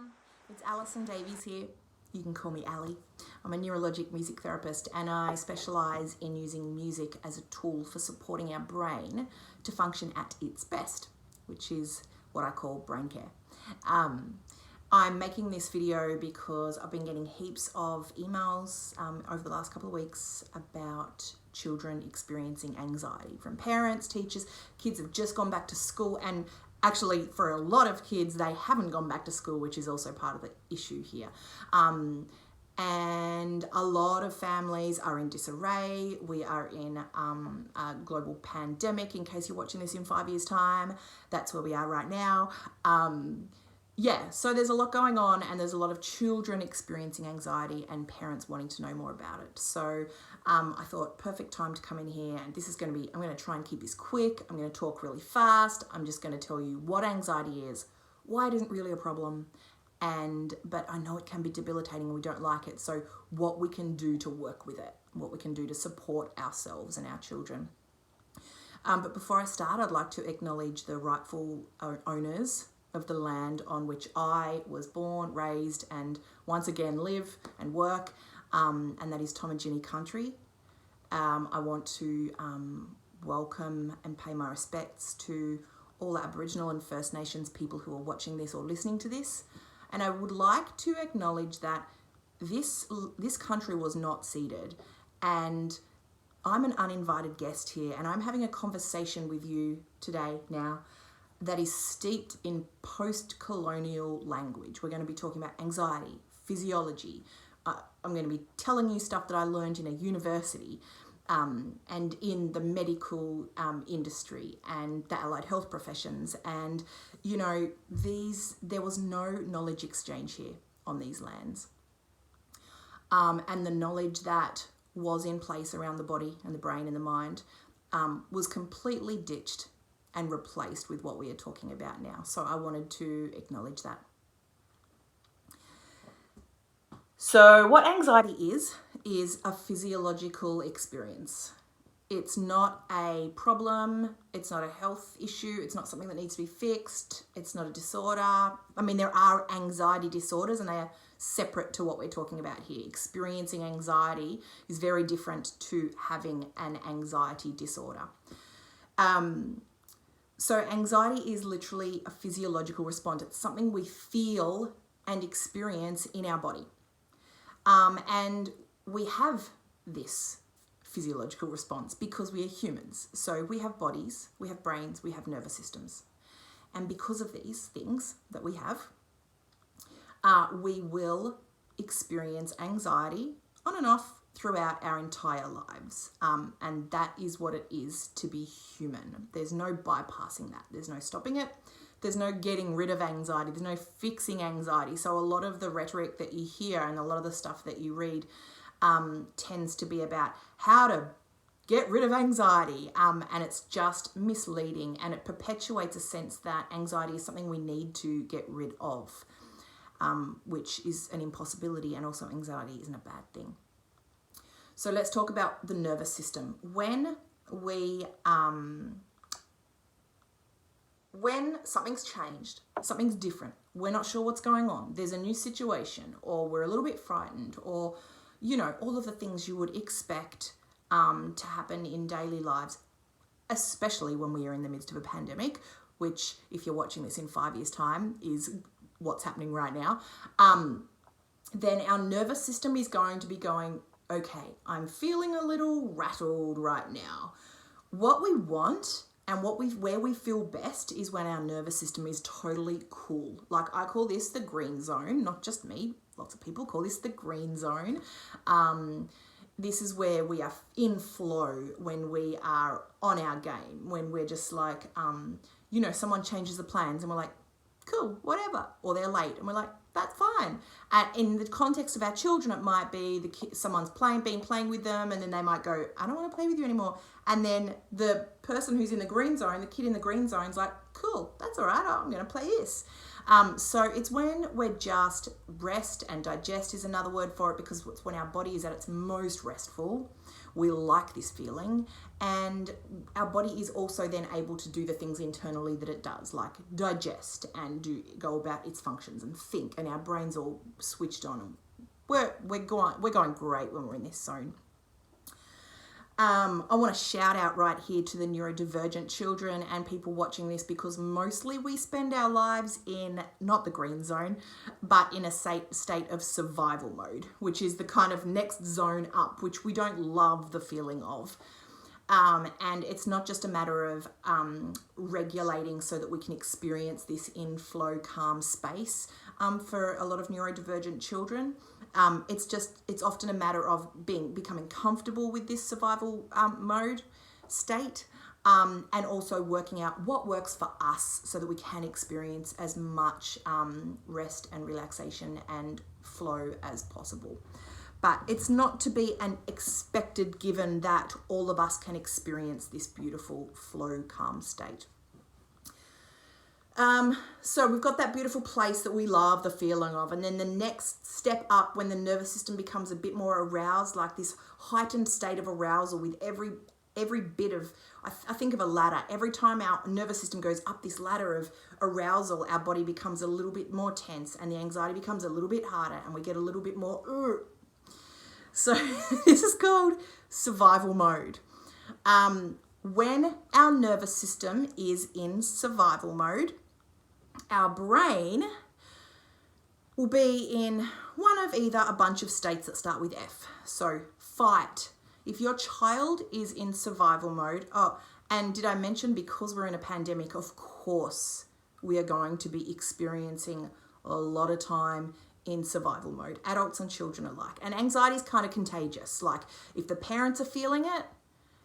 everyone, it's Alison Davies here. You can call me Ali. I'm a neurologic music therapist and I specialise in using music as a tool for supporting our brain to function at its best, which is what I call brain care. I'm making this video because I've been getting heaps of emails over the last couple of weeks about children experiencing anxiety from parents, teachers. Kids have just gone back to school, and actually for a lot of kids they haven't gone back to school, which is also part of the issue here. And a lot of families are in disarray. We are in a global pandemic. In case you're watching this in 5 years' time, that's where we are right now. So there's a lot going on, and there's a lot of children experiencing anxiety and parents wanting to know more about it. So I thought, perfect time to come in here, and this is going to be, I'm going to try and keep this quick. I'm going to talk really fast. I'm just going to tell you what anxiety is, why it isn't really a problem, but I know it can be debilitating and we don't like it. So what we can do to work with it, what we can do to support ourselves and our children. But before I start, I'd like to acknowledge the rightful owners of the land on which I was born, raised, and once again live and work, and that is Tomajini country. I want to welcome and pay my respects to all Aboriginal and First Nations people who are watching this or listening to this. And I would like to acknowledge that this country was not ceded, and I'm an uninvited guest here, and I'm having a conversation with you today now that is steeped in post-colonial language. We're going to be talking about anxiety, physiology. I'm going to be telling you stuff that I learned in a university and in the medical industry and the allied health professions. And, you know, there was no knowledge exchange here on these lands. And the knowledge that was in place around the body and the brain and the mind was completely ditched and replaced with what we are talking about now. So I wanted to acknowledge that. So what anxiety is a physiological experience. It's not a problem. It's not a health issue. It's not something that needs to be fixed. It's not a disorder. I mean, there are anxiety disorders and they are separate to what we're talking about here. Experiencing anxiety is very different to having an anxiety disorder. So anxiety is literally a physiological response. It's something we feel and experience in our body. And we have this physiological response because we are humans. So we have bodies, we have brains, we have nervous systems. And because of these things that we have, we will experience anxiety on and off throughout our entire lives. And that is what it is to be human. There's no bypassing that. There's no stopping it. There's no getting rid of anxiety. There's no fixing anxiety. So a lot of the rhetoric that you hear and a lot of the stuff that you read tends to be about how to get rid of anxiety. And it's just misleading, and it perpetuates a sense that anxiety is something we need to get rid of, which is an impossibility, and also anxiety isn't a bad thing. So let's talk about the nervous system. When something's changed, something's different, we're not sure what's going on, there's a new situation, or we're a little bit frightened, or, you know, all of the things you would expect to happen in daily lives, especially when we are in the midst of a pandemic, which, if you're watching this in 5 years' time, is what's happening right now, then our nervous system is going to be going, okay, I'm feeling a little rattled right now. What we want and where we feel best is when our nervous system is totally cool. Like, I call this the green zone, not just me. Lots of people call this the green zone. This is where we are in flow, when we are on our game, when we're just like, someone changes the plans and we're like, cool, whatever. Or they're late and we're like, that's fine. And in the context of our children, it might be someone's been playing with them, and then they might go, I don't want to play with you anymore. And then the person who's in the green zone, the kid in the green zone, is like, cool, that's all right, I'm going to play this. So it's when we're just rest, and digest is another word for it, because it's when our body is at its most restful. We like this feeling, and our body is also then able to do the things internally that it does, like digest and go about its functions and think, and our brain's all switched on. We're going great when we're in this zone. I want to shout out right here to the neurodivergent children and people watching this, because mostly we spend our lives in not the green zone, but in a state of survival mode, which is the kind of next zone up, which we don't love the feeling of. And it's not just a matter of regulating so that we can experience this in-flow, calm space for a lot of neurodivergent children. It's often a matter of becoming comfortable with this survival mode state, and also working out what works for us so that we can experience as much rest and relaxation and flow as possible. But it's not to be an expected given that all of us can experience this beautiful flow, calm state. So we've got that beautiful place that we love the feeling of, and then the next step up, when the nervous system becomes a bit more aroused, like this heightened state of arousal with every bit of, I think of a ladder. Every time our nervous system goes up this ladder of arousal, our body becomes a little bit more tense, and the anxiety becomes a little bit harder, and we get a little bit more. So this is called survival mode. When our nervous system is in survival mode, our brain will be in one of either a bunch of states that start with F. So fight. If your child is in survival mode, and did I mention, because we're in a pandemic, of course, we are going to be experiencing a lot of time in survival mode, adults and children alike. And anxiety is kind of contagious. Like, if the parents are feeling it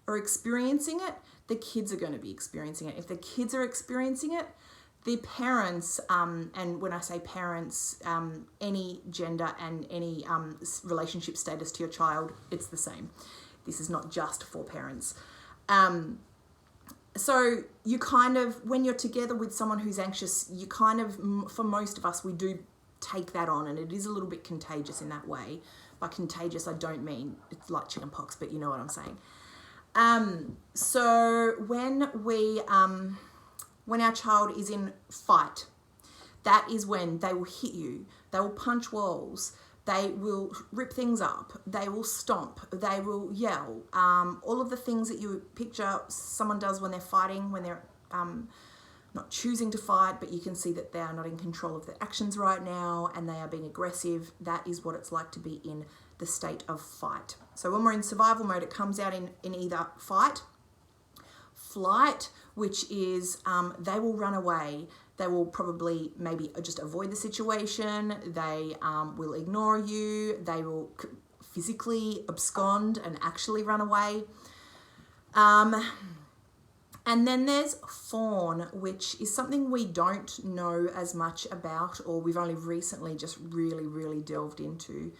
or experiencing it, the kids are going to be experiencing it. If the kids are experiencing it, the parents, and when I say parents, any gender and any relationship status to your child, it's the same. This is not just for parents. So you kind of, when you're together with someone who's anxious, you kind of, for most of us, we do take that on, and it is a little bit contagious in that way. By contagious, I don't mean it's like chicken pox, but you know what I'm saying. So when our child is in fight, that is when they will hit you, they will punch walls, they will rip things up, they will stomp, they will yell, all of the things that you picture someone does when they're fighting, when they're not choosing to fight, but you can see that they are not in control of their actions right now and they are being aggressive. That is what it's like to be in the state of fight. So when we're in survival mode, it comes out in either fight, flight, which is they will run away. They will probably maybe just avoid the situation. They will ignore you. They will physically abscond and actually run away. And then there's fawn, which is something we don't know as much about, or we've only recently just really, really delved into.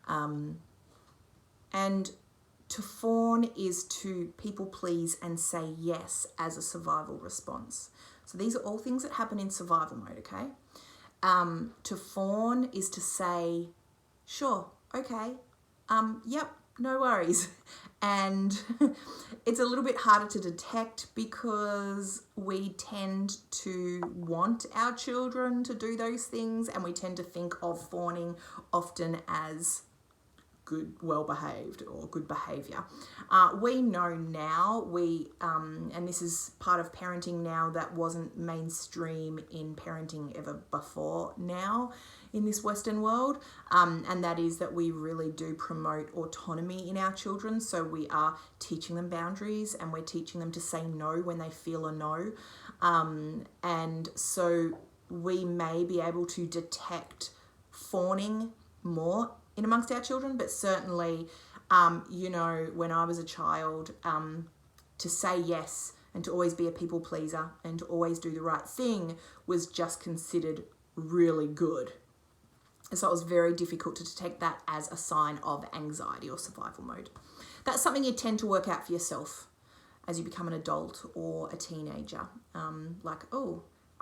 And to fawn is to people please and say yes as a survival response. So these are all things that happen in survival mode, okay? To fawn is to say, sure, okay, yep, no worries. And it's a little bit harder to detect because we tend to want our children to do those things, and we tend to think of fawning often as good, well-behaved or good behaviour. We know now, and this is part of parenting now that wasn't mainstream in parenting ever before now in this Western world, and that is that we really do promote autonomy in our children. So we are teaching them boundaries, and we're teaching them to say no when they feel a no. And so we may be able to detect fawning more in amongst our children, but certainly, when I was a child, to say yes and to always be a people pleaser and to always do the right thing was just considered really good. And so it was very difficult to detect that as a sign of anxiety or survival mode. That's something you tend to work out for yourself as you become an adult or a teenager.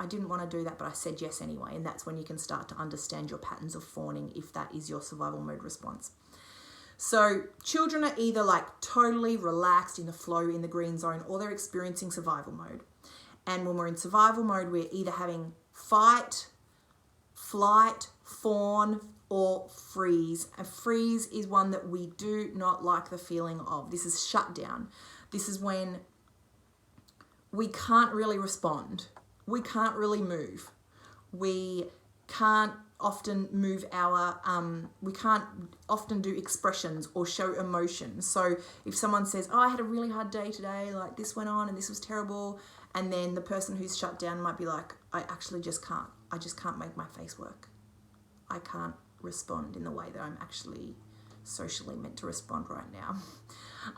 I didn't want to do that, but I said yes anyway. And that's when you can start to understand your patterns of fawning if that is your survival mode response. So children are either like totally relaxed in the flow, in the green zone, or they're experiencing survival mode. And when we're in survival mode, we're either having fight, flight, fawn, or freeze. And freeze is one that we do not like the feeling of. This is shutdown. This is when we can't really respond. We can't really move. We can't often move we can't often do expressions or show emotions. So if someone says, oh, I had a really hard day today, like this went on and this was terrible, and then the person who's shut down might be like, I just can't make my face work. I can't respond in the way that I'm actually socially meant to respond right now.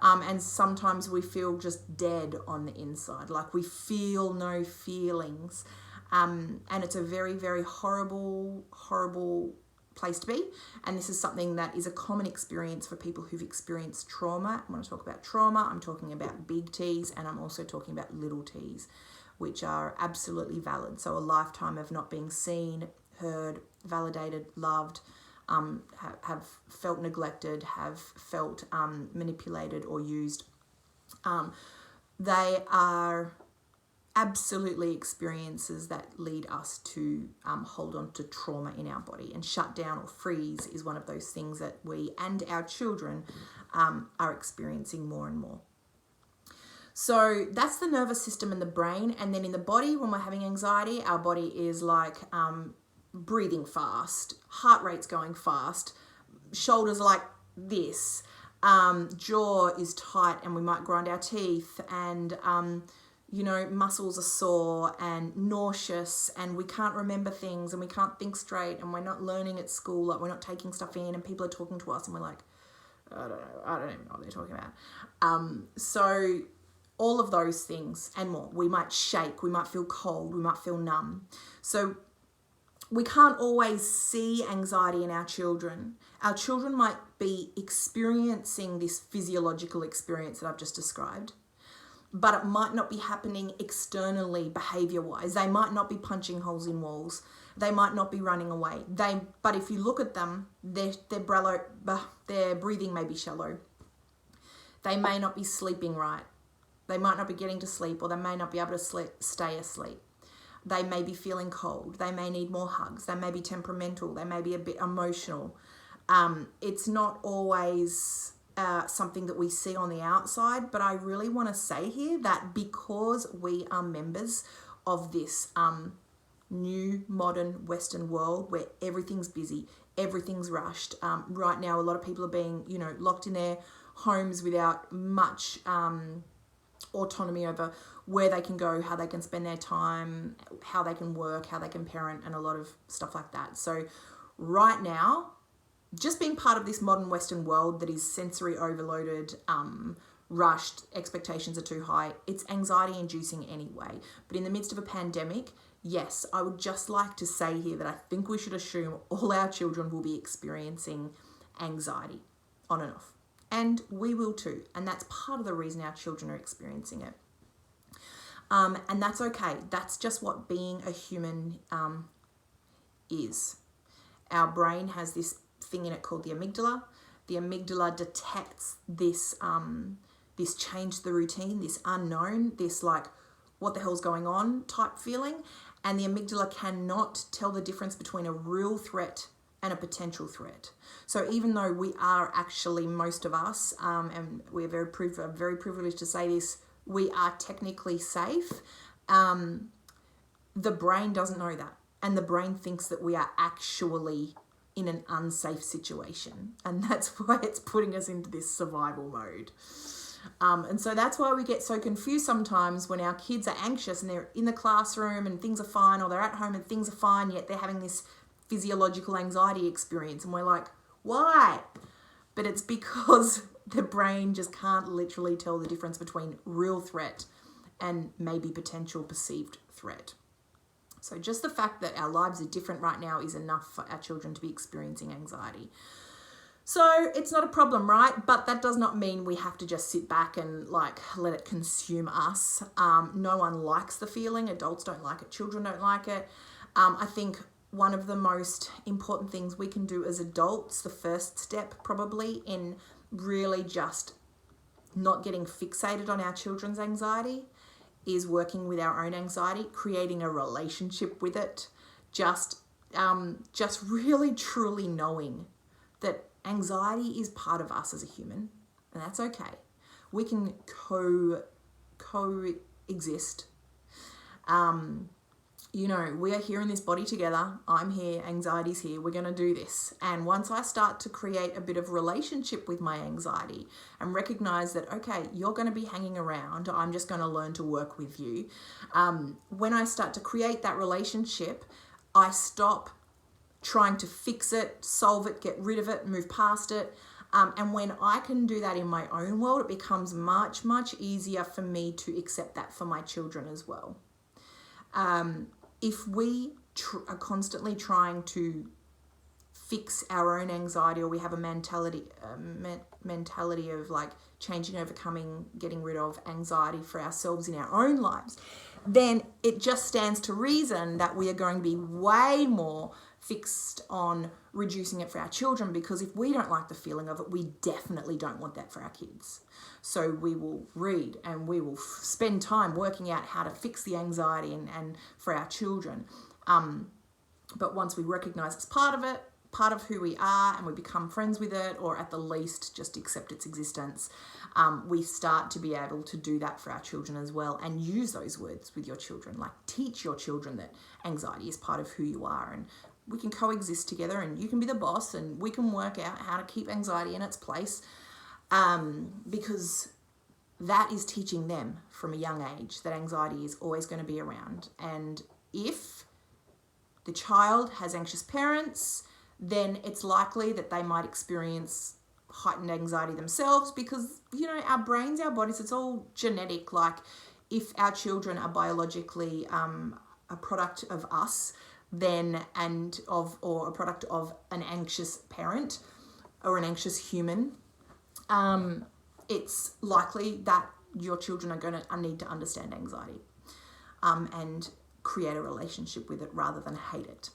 And sometimes we feel just dead on the inside, like we feel no feelings. And it's a very, very horrible, horrible place to be. And this is something that is a common experience for people who've experienced trauma. When I talk about trauma, I'm talking about big T's, and I'm also talking about little t's, which are absolutely valid. So a lifetime of not being seen, heard, validated, loved, have felt neglected, have felt manipulated or used. They are absolutely experiences that lead us to hold on to trauma in our body, and shut down or freeze is one of those things that we and our children are experiencing more and more. So that's the nervous system and the brain. And then in the body, when we're having anxiety, our body is like breathing fast, heart rate's going fast, shoulders like this, jaw is tight and we might grind our teeth, and muscles are sore and nauseous, and we can't remember things, and we can't think straight, and we're not learning at school, like we're not taking stuff in, and people are talking to us and we're like, I don't even know what they're talking about. So all of those things and more. We might shake, we might feel cold, we might feel numb. So we can't always see anxiety in our children. Our children might be experiencing this physiological experience that I've just described, but it might not be happening externally behavior-wise. They might not be punching holes in walls. They might not be running away. But if you look at them, their breathing may be shallow. They may not be sleeping right. They might not be getting to sleep, or they may not be able to stay asleep. They may be feeling cold. They may need more hugs. They may be temperamental. They may be a bit emotional. It's not always something that we see on the outside, but I really want to say here that because we are members of this new modern Western world where everything's busy, everything's rushed. Right now, a lot of people are being, locked in their homes without much autonomy over where they can go, how they can spend their time, how they can work, how they can parent, and a lot of stuff like that. So right now, just being part of this modern Western world that is sensory overloaded, rushed, expectations are too high, it's anxiety inducing anyway. But in the midst of a pandemic, yes, I would just like to say here that I think we should assume all our children will be experiencing anxiety on and off. And we will too. And that's part of the reason our children are experiencing it. And that's okay. That's just what being a human is. Our brain has this thing in it called the amygdala. The amygdala detects this this change to the routine, this unknown, this like, what the hell's going on type feeling. And the amygdala cannot tell the difference between a real threat and a potential threat. So even though we are actually, most of us, and we're very privileged to say this, we are technically safe, the brain doesn't know that. And the brain thinks that we are actually in an unsafe situation. And that's why it's putting us into this survival mode. And so that's why we get so confused sometimes when our kids are anxious and they're in the classroom and things are fine, or they're at home and things are fine, yet they're having this physiological anxiety experience. And we're like, why? But it's because the brain just can't literally tell the difference between real threat and maybe potential perceived threat. So just the fact that our lives are different right now is enough for our children to be experiencing anxiety. So it's not a problem, right? But that does not mean we have to just sit back and like let it consume us. No one likes the feeling. Adults don't like it. Children don't like it. I think one of the most important things we can do as adults, the first step probably in really just not getting fixated on our children's anxiety, is working with our own anxiety, creating a relationship with it, just really truly knowing that anxiety is part of us as a human, and that's okay. We can coexist. We are here in this body together. I'm here, anxiety's here. We're going to do this. And once I start to create a bit of relationship with my anxiety and recognize that, okay, you're going to be hanging around, I'm just going to learn to work with you. When I start to create that relationship, I stop trying to fix it, solve it, get rid of it, move past it. And when I can do that in my own world, it becomes much, much easier for me to accept that for my children as well. If we are constantly trying to fix our own anxiety, or we have a mentality of like changing, overcoming, getting rid of anxiety for ourselves in our own lives, then it just stands to reason that we are going to be way more fixed on reducing it for our children, because if we don't like the feeling of it, we definitely don't want that for our kids. So we will read and we will spend time working out how to fix the anxiety and for our children. But once we recognize it's part of it, part of who we are, and we become friends with it, or at the least just accept its existence, we start to be able to do that for our children as well, and use those words with your children. Like, teach your children that anxiety is part of who you are, and we can coexist together, and you can be the boss, and we can work out how to keep anxiety in its place, because that is teaching them from a young age that anxiety is always going to be around. And if the child has anxious parents, then it's likely that they might experience heightened anxiety themselves, because, our brains, our bodies, it's all genetic. Like, if our children are biologically a product of us, then or a product of an anxious parent or an anxious human, it's likely that your children are going to need to understand anxiety and create a relationship with it rather than hate it.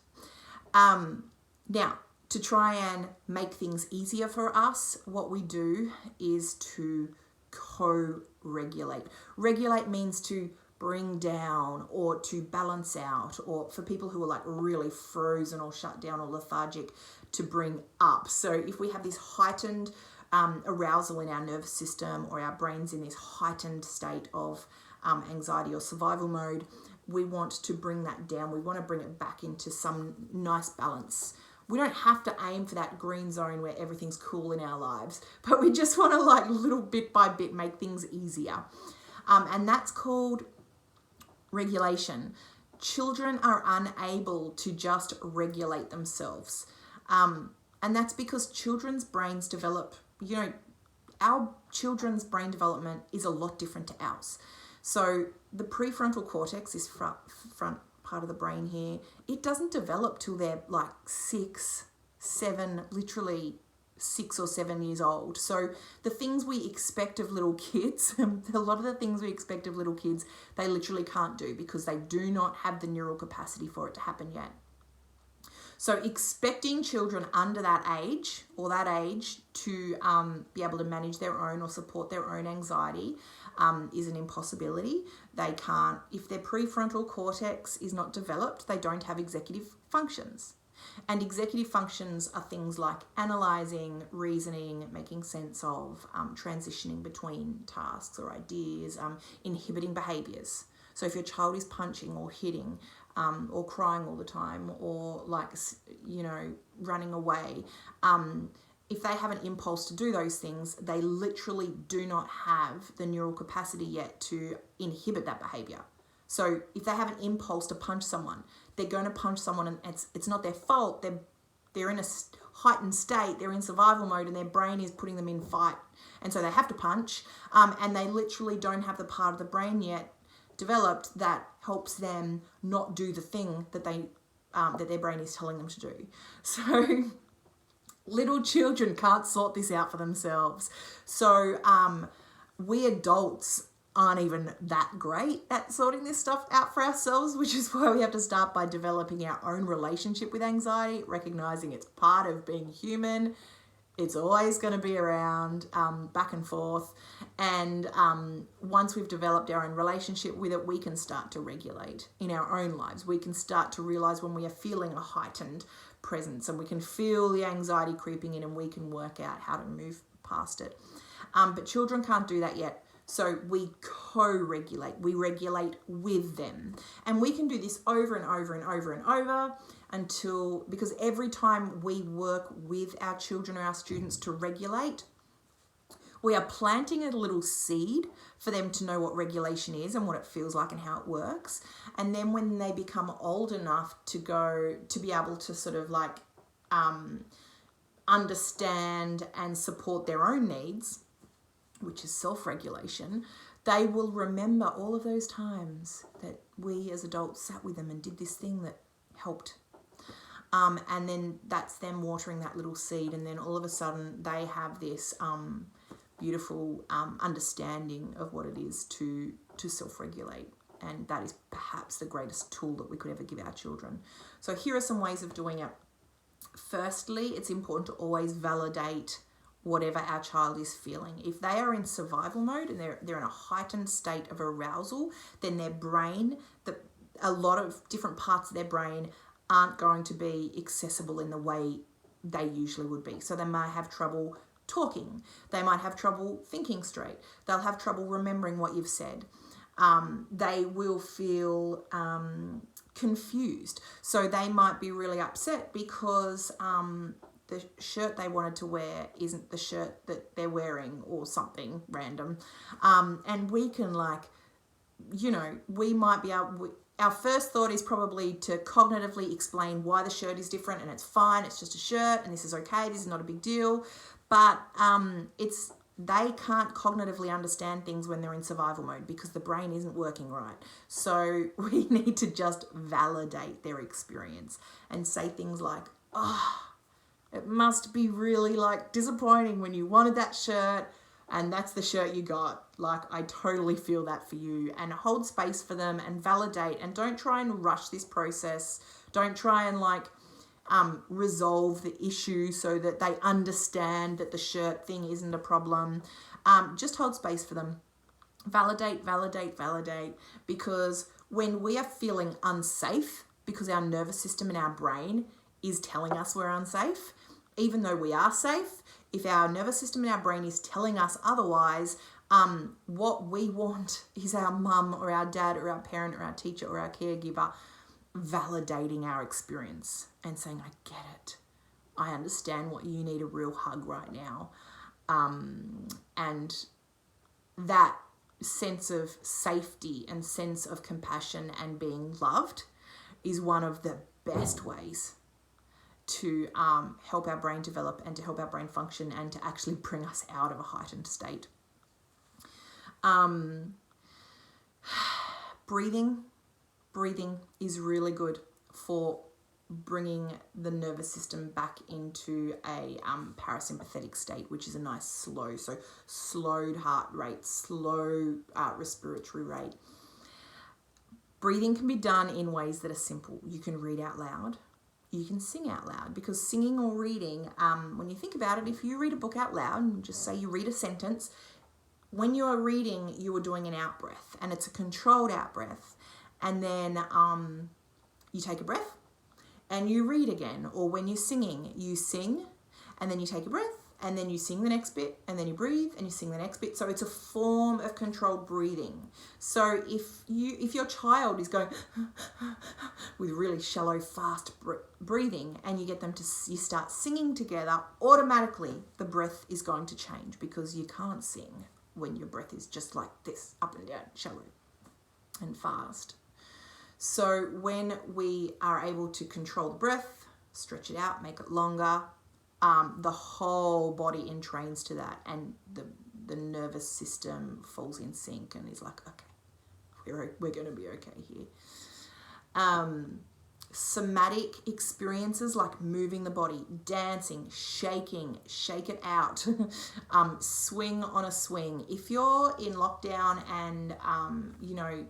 Now, to try and make things easier for us, what we do is to co-regulate. Regulate means to bring down or to balance out, or for people who are like really frozen or shut down or lethargic, to bring up. So if we have this heightened arousal in our nervous system, or our brain's in this heightened state of anxiety or survival mode, we want to bring that down. We want to bring it back into some nice balance. We don't have to aim for that green zone where everything's cool in our lives, but we just want to, like, little bit by bit, make things easier. And that's called regulation. Children are unable to just regulate themselves. And that's because children's brains develop, our children's brain development is a lot different to ours. So the prefrontal cortex, this front part of the brain here, it doesn't develop till they're like 6, 7, literally 6 or 7 years old. So the things we expect of little kids, a lot of the things we expect of little kids, they literally can't do, because they do not have the neural capacity for it to happen yet. So expecting children under that age to be able to manage their own or support their own anxiety is an impossibility. They can't, if their prefrontal cortex is not developed, they don't have executive functions. And executive functions are things like analysing, reasoning, making sense of, transitioning between tasks or ideas, inhibiting behaviours. So if your child is punching or hitting, or crying all the time, or running away, if they have an impulse to do those things, they literally do not have the neural capacity yet to inhibit that behaviour. So if they have an impulse to punch someone, they're going to punch someone, and it's not their fault. They're in a heightened state, they're in survival mode, and their brain is putting them in fight, and so they have to punch, and they literally don't have the part of the brain yet developed that helps them not do the thing that their brain is telling them to do. So Little children can't sort this out for themselves. So we adults aren't even that great at sorting this stuff out for ourselves, which is why we have to start by developing our own relationship with anxiety, recognizing it's part of being human. It's always going to be around, back and forth. And once we've developed our own relationship with it, we can start to regulate in our own lives. We can start to realize when we are feeling a heightened presence, and we can feel the anxiety creeping in, and we can work out how to move past it. But children can't do that yet. So we co-regulate. We regulate with them. And we can do this over and over and over and over because every time we work with our children or our students to regulate, we are planting a little seed for them to know what regulation is and what it feels like and how it works. And then when they become old enough to be able to sort of like understand and support their own needs, which is self-regulation, they will remember all of those times that we as adults sat with them and did this thing that helped. And then that's them watering that little seed, and then all of a sudden they have this beautiful understanding of what it is to self-regulate. And that is perhaps the greatest tool that we could ever give our children. So here are some ways of doing it. Firstly, it's important to always validate whatever our child is feeling. If they are in survival mode and they're in a heightened state of arousal, then their brain, a lot of different parts of their brain aren't going to be accessible in the way they usually would be. So they might have trouble talking. They might have trouble thinking straight. They'll have trouble remembering what you've said. They will feel confused. So they might be really upset because the shirt they wanted to wear isn't the shirt that they're wearing, or something random. And we can we might be able, our first thought is probably to cognitively explain why the shirt is different, and it's fine, it's just a shirt, and this is okay, this is not a big deal. But they can't cognitively understand things when they're in survival mode because the brain isn't working right. So we need to just validate their experience and say things like, it must be really disappointing when you wanted that shirt and that's the shirt you got. I totally feel that for you. And hold space for them and validate, and don't try and rush this process. Don't try and resolve the issue so that they understand that the shirt thing isn't a problem. Just hold space for them. Validate, because when we are feeling unsafe, because our nervous system and our brain is telling us we're unsafe, even though we are safe, if our nervous system and our brain is telling us otherwise, what we want is our mum or our dad or our parent or our teacher or our caregiver validating our experience and saying, I get it. I understand what you need, a real hug right now. And that sense of safety and sense of compassion and being loved is one of the best ways to help our brain develop and to help our brain function and to actually bring us out of a heightened state. Breathing is really good for bringing the nervous system back into a parasympathetic state, which is a nice slowed heart rate, slow respiratory rate. Breathing can be done in ways that are simple. You can read out loud. You can sing out loud, because singing or reading, when you think about it, if you read a book out loud and just say you read a sentence, when you are reading, you are doing an out breath, and it's a controlled out breath. And then you take a breath and you read again. Or when you're singing, you sing and then you take a breath and then you sing the next bit and then you breathe and you sing the next bit. So it's a form of controlled breathing. So if your child is going with really shallow, fast breathing, and you get them you start singing together, automatically the breath is going to change, because you can't sing when your breath is just like this, up and down, shallow and fast. So when we are able to control the breath, stretch it out, make it longer, the whole body entrains to that, and the nervous system falls in sync and is like, okay, we're going to be okay here. somatic experiences like moving the body, dancing, shaking, shake it out, swing on a swing. If you're in lockdown and,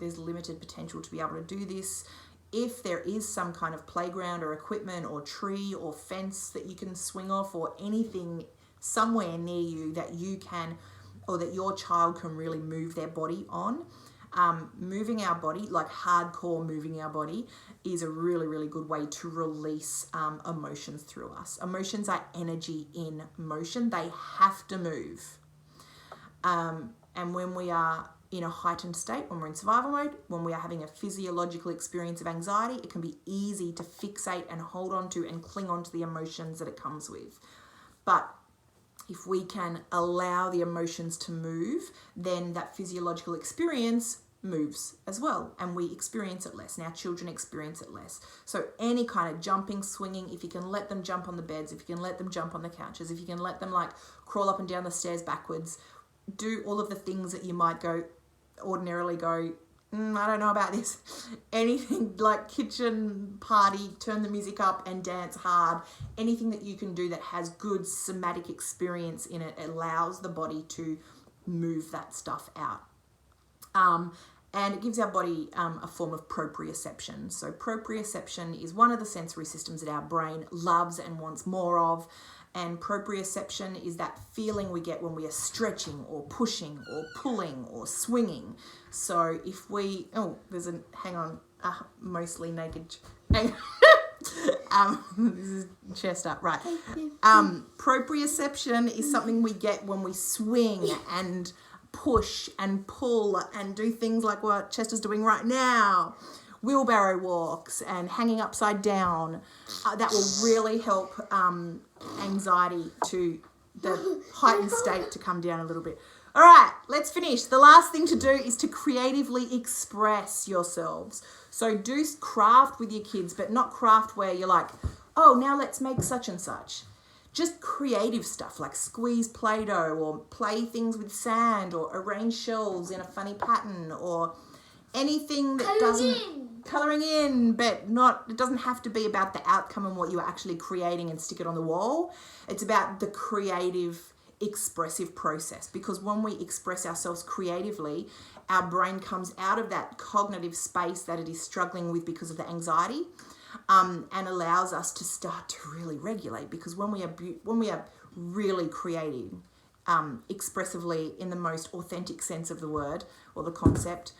there's limited potential to be able to do this, if there is some kind of playground or equipment or tree or fence that you can swing off or anything somewhere near you that you can, or that your child can really move their body on, moving our body, like hardcore moving our body, is a really, really good way to release emotions through us. Emotions are energy in motion. They have to move. And when we are in a heightened state, when we're in survival mode, when we are having a physiological experience of anxiety, it can be easy to fixate and hold on to and cling on to the emotions that it comes with. But if we can allow the emotions to move, then that physiological experience moves as well, and we experience it less, and our children experience it less. So any kind of jumping, swinging, if you can let them jump on the beds, if you can let them jump on the couches, if you can let them like crawl up and down the stairs backwards, do all of the things that you might ordinarily go, I don't know about this. Anything like kitchen party, turn the music up and dance hard. Anything that you can do that has good somatic experience in it allows the body to move that stuff out. And it gives our body a form of proprioception. So proprioception is one of the sensory systems that our brain loves and wants more of. And proprioception is that feeling we get when we are stretching or pushing or pulling or swinging. So if we, mostly naked. This is chest up, right. Proprioception is something we get when we swing and push and pull and do things like what Chester's doing right now. Wheelbarrow walks and hanging upside down. That will really help anxiety to the heightened state to come down a little bit. All right, let's finish. The last thing to do is to creatively express yourselves. So do craft with your kids, but not craft where you're like, oh, now let's make such and such. Just creative stuff like squeeze Play-Doh or play things with sand or arrange shells in a funny pattern or anything that colouring in, but not, it doesn't have to be about the outcome and what you're actually creating and stick it on the wall. It's about the creative, expressive process, because when we express ourselves creatively, our brain comes out of that cognitive space that it is struggling with because of the anxiety, and allows us to start to really regulate. Because when we are really creating expressively in the most authentic sense of the word or the concept,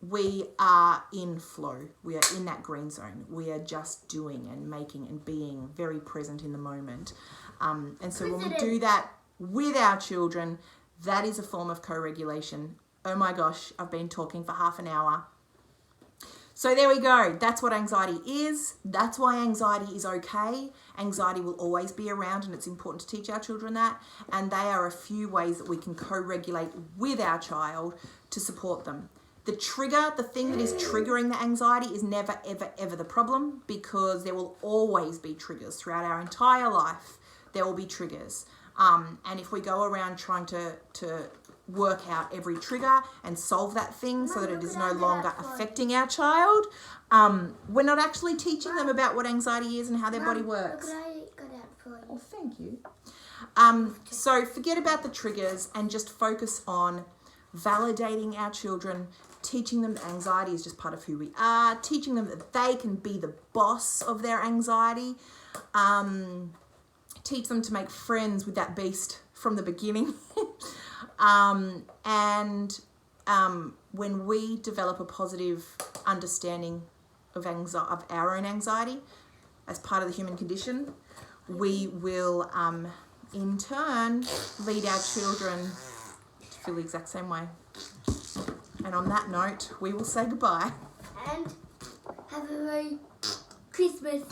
we are in flow. We are in that green zone. We are just doing and making and being very present in the moment. And so when we do that with our children, that is a form of co-regulation. Oh my gosh, I've been talking for half an hour. So there we go. That's what anxiety is. That's why anxiety is okay. Anxiety will always be around, and it's important to teach our children that. And they are a few ways that we can co-regulate with our child to support them. The trigger, the thing that is triggering the anxiety is never, ever, ever the problem, because there will always be triggers throughout our entire life. There will be triggers. And if we go around trying to work out every trigger and solve that thing so that it is no longer affecting our child, we're not actually teaching them about what anxiety is and how their body works. Oh, thank you. So forget about the triggers and just focus on validating our children, teaching them that anxiety is just part of who we are, teaching them that they can be the boss of their anxiety, teach them to make friends with that beast from the beginning. When we develop a positive understanding of our own anxiety as part of the human condition, we will in turn lead our children to feel the exact same way. And on that note, we will say goodbye. And have a Merry Christmas.